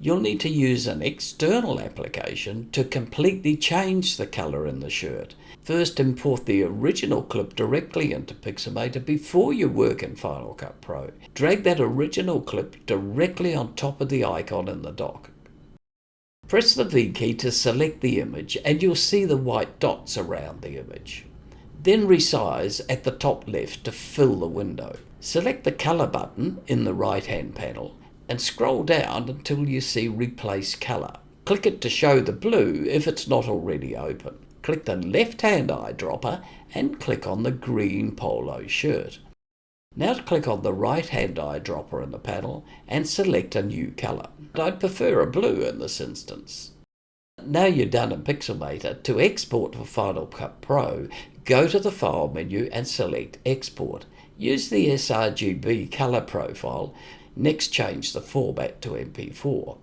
you'll need to use an external application to completely change the colour in the shirt. First, import the original clip directly into Pixelmator before you work in Final Cut Pro. Drag that original clip directly on top of the icon in the dock. Press the V key to select the image and you'll see the white dots around the image. Then resize at the top left to fill the window. Select the Color button in the right-hand panel and scroll down until you see Replace Color. Click it to show the blue if it's not already open. Click the left-hand eyedropper and click on the green polo shirt. Now click on the right-hand eyedropper in the panel and select a new colour. I'd prefer a blue in this instance. Now you're done in Pixelmator, to export for Final Cut Pro, go to the File menu and select Export. Use the sRGB colour profile. Next, change the format to MP4.